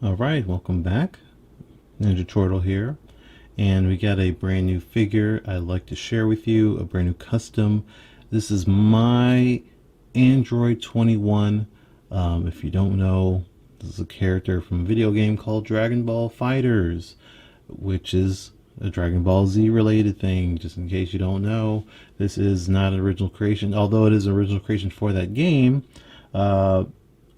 Alright, welcome back. Ninja Turtle here. And we got a brand new figure I'd like to share with you, a brand new custom. This is my Android 21. If you don't know, this is a character from a video game called Dragon Ball FighterZ, which is a Dragon Ball Z related thing, just in case you don't know. This is not an original creation, although it is an original creation for that game.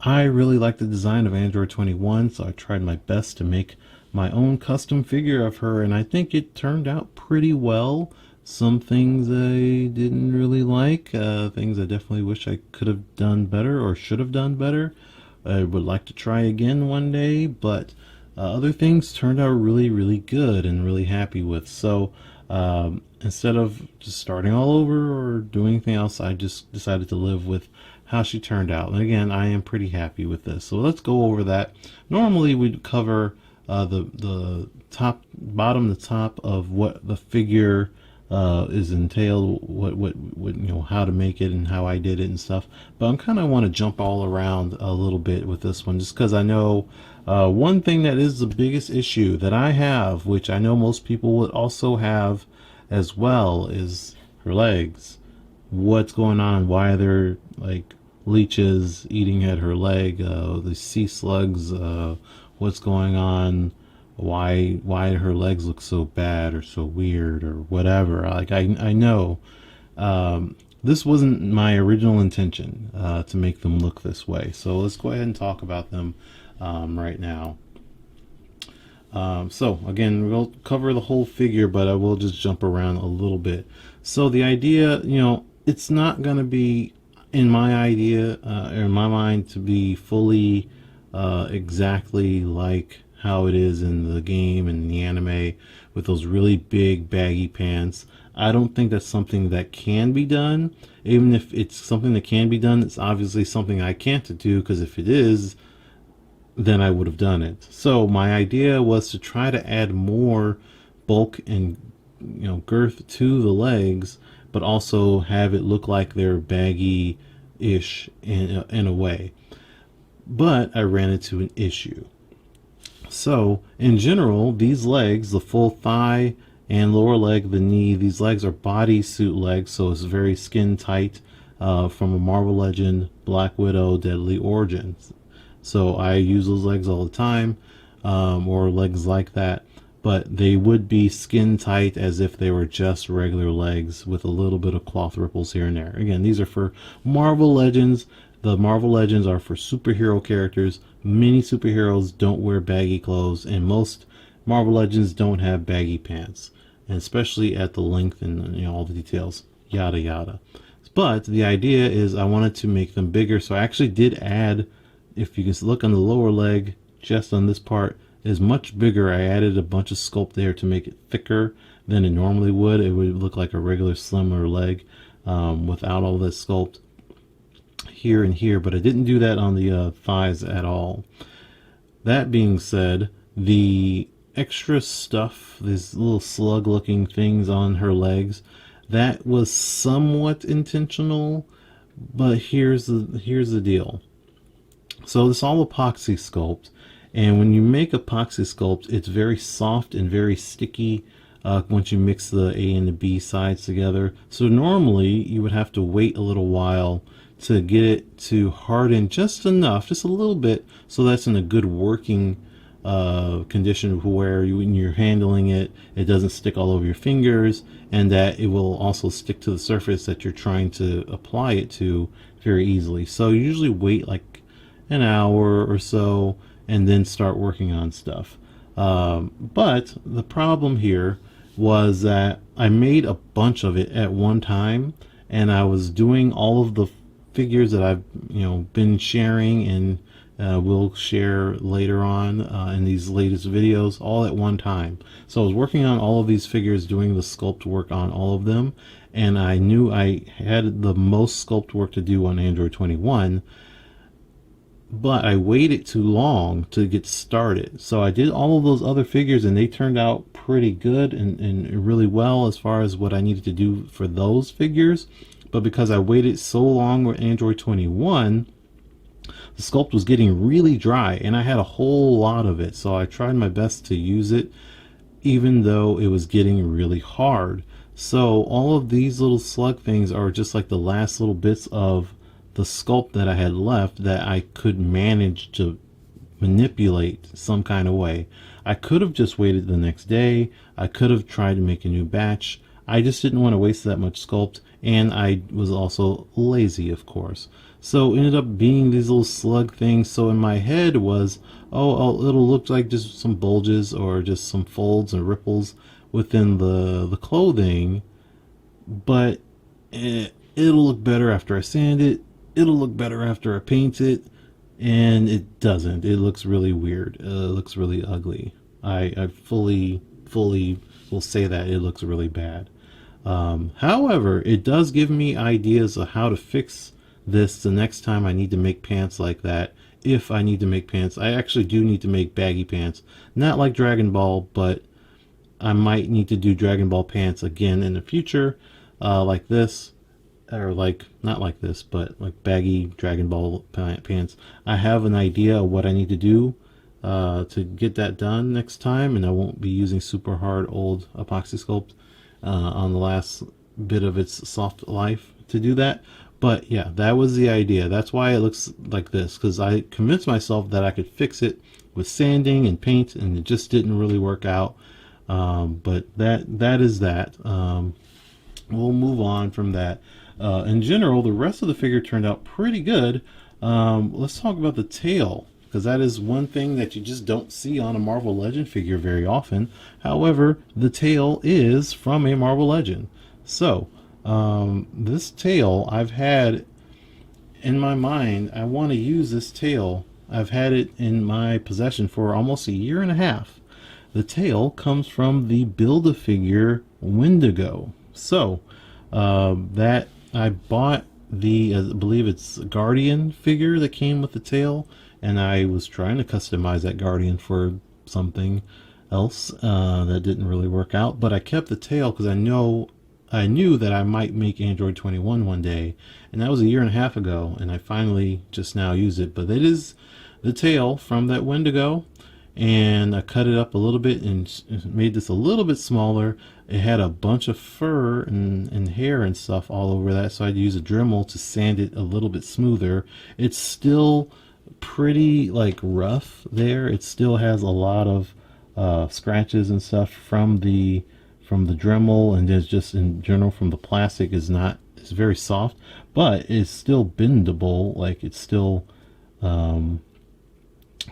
I really like the design of Android 21, so I tried my best to make my own custom figure of her, and I think it turned out pretty well. Some things I didn't really like, things I definitely wish I could have done better or should have done better. I would like to try again one day, but other things turned out really, really good and really happy with. So instead of just starting all over or doing anything else, I just decided to live with how she turned out. And again, I am pretty happy with this. So let's go over that. Normally we'd cover the top, bottom, the top of what the figure is entailed, what how to make it and how I did it and stuff. But I'm kind of want to jump all around a little bit with this one, just because I know one thing that is the biggest issue that I have, which I know most people would also have as well, is her legs. What's going on? Why are there like leeches eating at her leg? The sea slugs. What's going on? Why her legs look so bad or so weird or whatever? Like I know this wasn't my original intention to make them look this way. So let's go ahead and talk about them right now. So again, we'll cover the whole figure, but I will just jump around a little bit. So the idea, it's not going to be in my idea or in my mind to be fully exactly like how it is in the game and the anime with those really big baggy pants. I don't think that's something that can be done. Even if it's something that can be done, it's obviously something I can't do, because if it is, then I would have done it. So my idea was to try to add more bulk and girth to the legs, but also have it look like they're baggy-ish in a way. But I ran into an issue. So in general, these legs, the full thigh and lower leg, the knee, these legs are bodysuit legs, so it's very skin tight, from a Marvel Legend, Black Widow, Deadly Origins. So I use those legs all the time, or legs like that, but they would be skin tight as if they were just regular legs with a little bit of cloth ripples here and there. Again, these are for Marvel Legends. The Marvel Legends are for superhero characters. Many superheroes don't wear baggy clothes, and most Marvel Legends don't have baggy pants, and especially at the length and all the details, yada yada. But the idea is I wanted to make them bigger, so I actually did add, if you can look on the lower leg, just on this part, is much bigger. I added a bunch of sculpt there to make it thicker than it normally would. It would look like a regular slimmer leg without all this sculpt here and here, but I didn't do that on the thighs at all. That being said, the extra stuff, these little slug looking things on her legs, that was somewhat intentional, but here's the deal. So this all epoxy sculpt, and when you make epoxy sculpt, it's very soft and very sticky once you mix the A and the B sides together. So normally you would have to wait a little while to get it to harden just enough, just a little bit, so that's in a good working condition where when you're handling it, it doesn't stick all over your fingers, and that it will also stick to the surface that you're trying to apply it to very easily. So you usually wait like an hour or so and then start working on stuff. But the problem here was that I made a bunch of it at one time, and I was doing all of the figures that I've been sharing and will share later on in these latest videos, all at one time. So I was working on all of these figures, doing the sculpt work on all of them, and I knew I had the most sculpt work to do on Android 21, but I waited too long to get started. So I did all of those other figures, and they turned out pretty good and really well as far as what I needed to do for those figures. But because I waited so long with Android 21, The sculpt was getting really dry, and I had a whole lot of it, so I tried my best to use it even though it was getting really hard. So all of these little slug things are just like the last little bits of the sculpt that I had left that I could manage to manipulate some kind of way. I could have just waited the next day. I could have tried to make a new batch. I just didn't want to waste that much sculpt, and I was also lazy, of course. So it ended up being these little slug things. So in my head was, oh, it'll look like just some bulges or just some folds and ripples within the clothing, but it'll look better after I sand it. It'll look better after I paint it, and it doesn't. It looks really weird. It looks really ugly. I fully will say that it looks really bad. However, it does give me ideas of how to fix this the next time I need to make pants like that. If I need to make pants, I actually do need to make baggy pants. Not like Dragon Ball, but I might need to do Dragon Ball pants again in the future, like this, or like, not like this, but like baggy Dragon Ball pants. I have an idea of what I need to do to get that done next time, and I won't be using super hard old epoxy sculpt on the last bit of its soft life to do that. But yeah, that was the idea. That's why it looks like this, because I convinced myself that I could fix it with sanding and paint, and it just didn't really work out. But that is that. We'll move on from that. In general, the rest of the figure turned out pretty good. Let's talk about the tail, because that is one thing that you just don't see on a Marvel Legend figure very often. However, the tail is from a Marvel Legend. So, this tail I've had in my mind. I want to use this tail. I've had it in my possession for almost a year and a half. The tail comes from the Build-A-Figure Wendigo. So, that I bought the, I believe it's Guardian figure that came with the tail, and I was trying to customize that Guardian for something else that didn't really work out. But I kept the tail because I knew that I might make Android 21 one day, and that was a year and a half ago, and I finally just now use it. But it is the tail from that Wendigo, and I cut it up a little bit and made this a little bit smaller. It had a bunch of fur and hair and stuff all over that, so I'd use a Dremel to sand it a little bit smoother. It's still pretty like rough there. It still has a lot of scratches and stuff from the Dremel, and there's just in general from the plastic it's very soft, but it's still bendable. Like it's still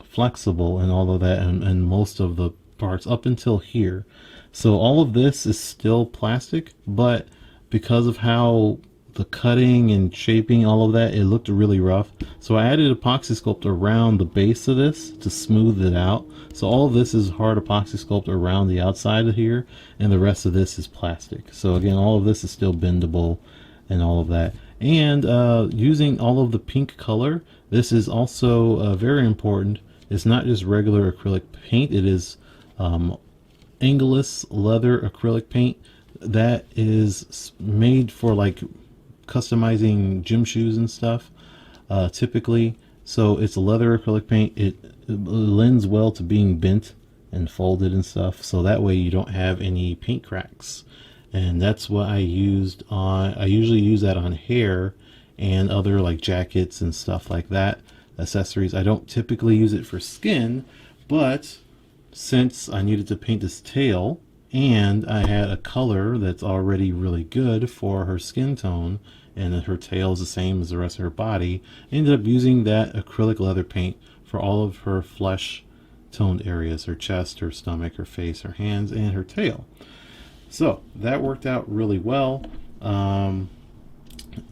flexible and all of that, and most of the parts up until here. So all of this is still plastic, but because of how the cutting and shaping, all of that, it looked really rough. So I added epoxy sculpt around the base of this to smooth it out. So all of this is hard epoxy sculpt around the outside of here, and the rest of this is plastic. So again, all of this is still bendable and all of that. And using all of the pink color, this is also very important. It's not just regular acrylic paint. It is Angelus leather acrylic paint that is made for like customizing gym shoes and stuff, typically. So it's a leather acrylic paint. It lends well to being bent and folded and stuff, so that way you don't have any paint cracks. And that's what I used on, I usually use that on hair and other like jackets and stuff like that, accessories. I don't typically use it for skin, but since I needed to paint this tail and I had a color that's already really good for her skin tone, and her tail is the same as the rest of her body, I ended up using that acrylic leather paint for all of her flesh toned areas, her chest, her stomach, her face, her hands, and her tail. So that worked out really well. And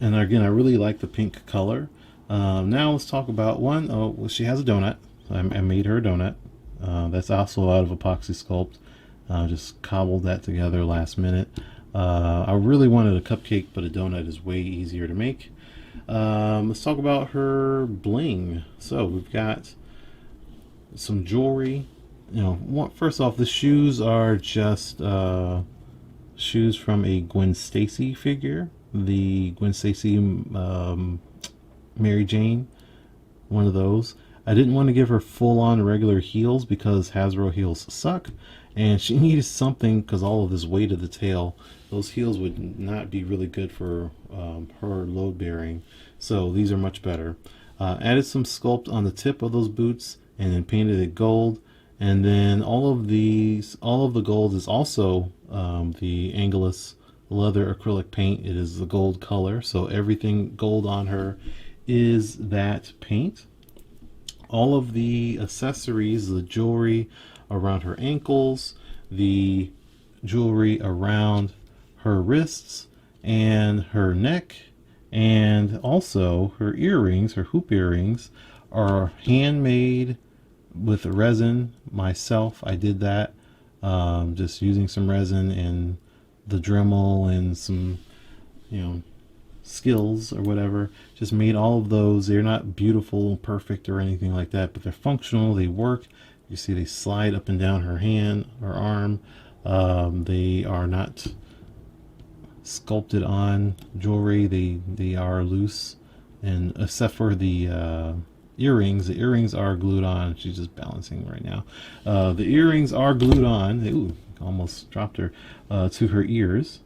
again, I really like the pink color. Now let's talk about one. Oh, well, she has a donut. I made her a donut. That's also out of epoxy sculpt. Just cobbled that together last minute. I really wanted a cupcake, but a donut is way easier to make. Let's talk about her bling. So we've got some jewelry. You know, first off, the shoes are just shoes from a Gwen Stacy figure. The Gwen Stacy Mary Jane one of those. I didn't want to give her full-on regular heels because Hasbro heels suck, and she needed something because all of this weight of the tail, those heels would not be really good for her load bearing. So these are much better. Added some sculpt on the tip of those boots and then painted it gold. And then all of the gold is also the Angelus leather acrylic paint. It is the gold color, so everything gold on her is that paint. All of the accessories, the jewelry around her ankles, the jewelry around her wrists and her neck, and also her earrings, her hoop earrings, are handmade with resin. Myself, I did that, just using some resin and the Dremel and some, skills or whatever. Just made all of those. They're not beautiful, perfect, or anything like that, but they're functional. They work. You see, they slide up and down her hand or arm. They are not sculpted on jewelry. They are loose, and except for the earrings. The earrings are glued on. She's just balancing right now. The earrings are glued on. Ooh, almost dropped her to her ears,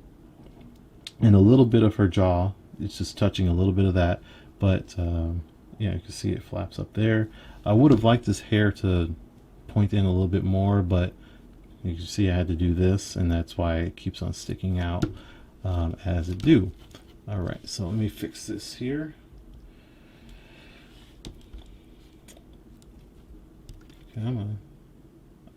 and a little bit of her jaw. It's just touching a little bit of that, but yeah, you can see it flaps up there. I would have liked this hair to point in a little bit more, but you can see I had to do this, and that's why it keeps on sticking out as it do. All right, so let me fix this here. Come on.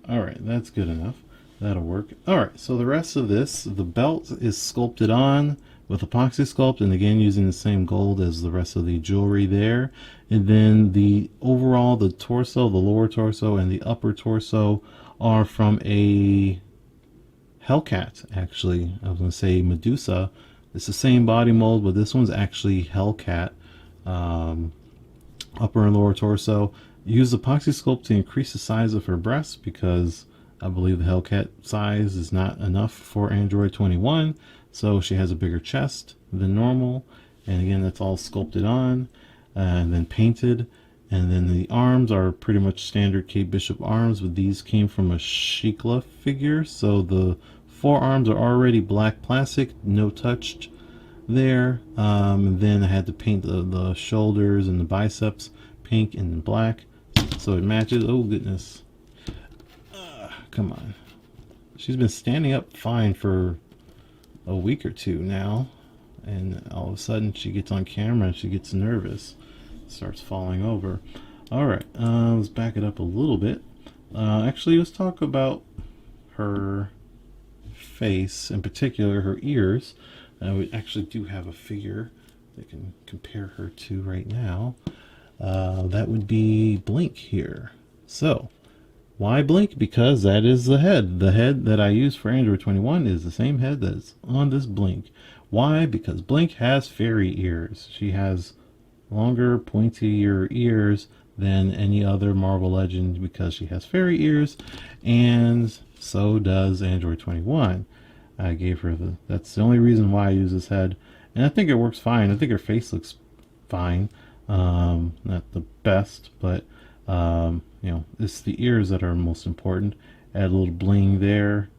All right, that's good enough. That'll work. All right, so the rest of this, the belt is sculpted on with epoxy sculpt, and again using the same gold as the rest of the jewelry there. And then the overall, the torso, the lower torso, and the upper torso are from a Hellcat, actually. I was going to say Medusa. It's the same body mold, but this one's actually Hellcat. Upper and lower torso. Use epoxy sculpt to increase the size of her breasts because I believe the Hellcat size is not enough for Android 21, so she has a bigger chest than normal. And again, that's all sculpted on and then painted. And then the arms are pretty much standard Kate Bishop arms, but these came from a Shikla figure, so the forearms are already black plastic, no touched there. Then I had to paint the shoulders and the biceps pink and black, so it matches. Oh goodness, come on. She's been standing up fine for a week or two now, and all of a sudden she gets on camera and she gets nervous, starts falling over. All right, let's back it up a little bit. Actually, let's talk about her face, in particular her ears. We actually do have a figure that can compare her to right now. That would be Blink here. So why Blink? Because that is the head. The head that I use for Android 21 is the same head that's on this Blink. Why? Because Blink has fairy ears. She has longer, pointier ears than any other Marvel Legend because she has fairy ears, and so does Android 21. I gave her that's the only reason why I use this head, and I think it works fine. I think her face looks fine. Not the best, but it's the ears that are most important. Add a little bling there.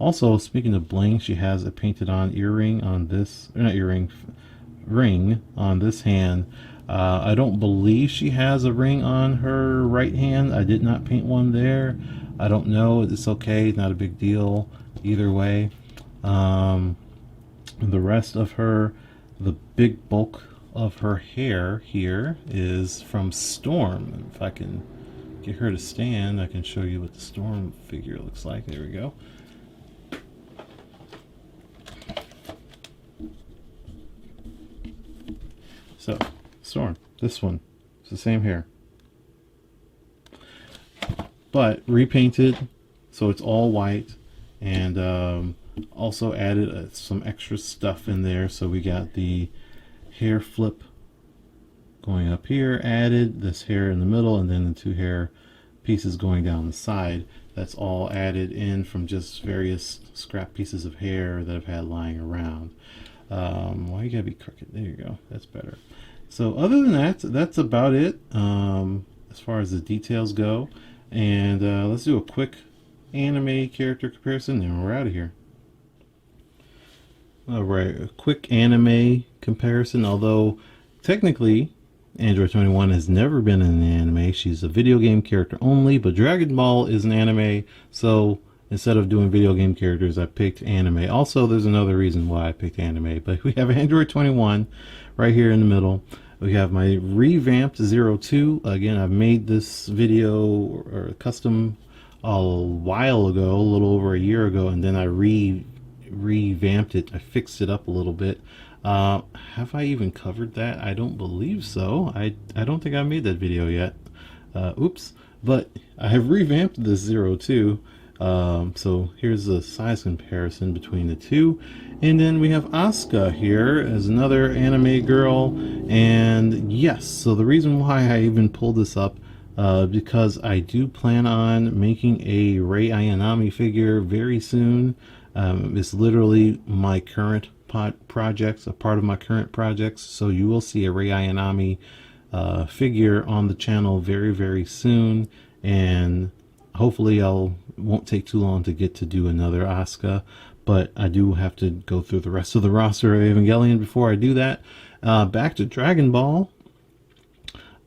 Also, speaking of bling, she has a painted on earring on this, or not earring, ring on this hand. I don't believe she has a ring on her right hand. I did not paint one there. I don't know. It's okay. Not a big deal either way. The rest of her, the big bulk of her hair here is from Storm. If I can get her to stand, I can show you what the Storm figure looks like. There we go. So, Storm, this one, it's the same hair, but repainted, so it's all white, and also added some extra stuff in there. So we got the hair flip going up here, added this hair in the middle, and then the two hair pieces going down the side. That's all added in from just various scrap pieces of hair that I've had lying around. Why you gotta be crooked? There you go, that's better. So other than that, that's about it as far as the details go. And let's do a quick anime character comparison, and we're out of here. All right, a quick anime comparison. Although technically, Android 21 has never been in an anime. She's a video game character only, but Dragon Ball is an anime. So instead of doing video game characters, I picked anime. Also, there's another reason why I picked anime. But we have Android 21 right here in the middle. We have my revamped 02. Again, I've made this video or custom a while ago, a little over a year ago, and then I revamped it. I fixed it up a little bit. Have I even covered that? I don't believe so. I don't think I made that video yet. Oops. But I have revamped this 02. So here's the size comparison between the two. And then we have Asuka here as another anime girl. And yes, so the reason why I even pulled this up, because I do plan on making a Rei Ayanami figure very soon. It's literally my current projects, a part of my current projects. So you will see a Rei Ayanami figure on the channel very, very soon. And hopefully won't take too long to get to do another Asuka. But I do have to go through the rest of the roster of Evangelion before I do that. Back to Dragon Ball.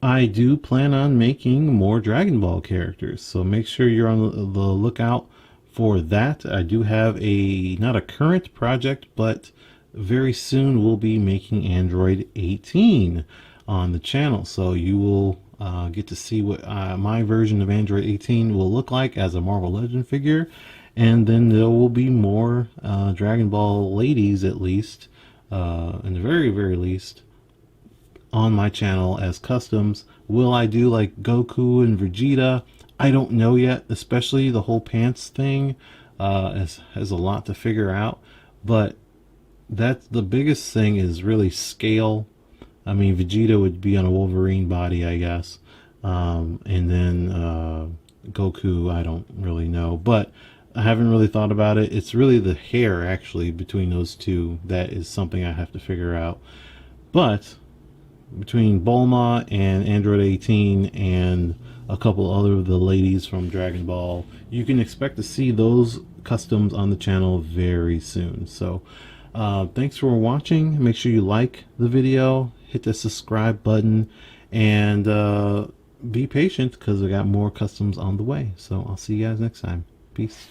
I do plan on making more Dragon Ball characters, so make sure you're on the lookout for that. I do have not a current project, but very soon we'll be making Android 18 on the channel, so you will get to see what my version of Android 18 will look like as a Marvel Legend figure. And then there will be more Dragon Ball ladies, at least, in the very, very least, on my channel as customs. Will I do like Goku and Vegeta? I don't know yet, especially the whole pants thing has a lot to figure out. But that's the biggest thing, is really scale. I mean, Vegeta would be on a Wolverine body, I guess. And then Goku, I don't really know. But I haven't really thought about it. It's really the hair, actually, between those two that is something I have to figure out. But between Bulma and Android 18 and a couple other of the ladies from Dragon Ball, you can expect to see those customs on the channel very soon. So thanks for watching. Make sure you like the video, hit the subscribe button, and be patient because I got more customs on the way. So I'll see you guys next time. Peace.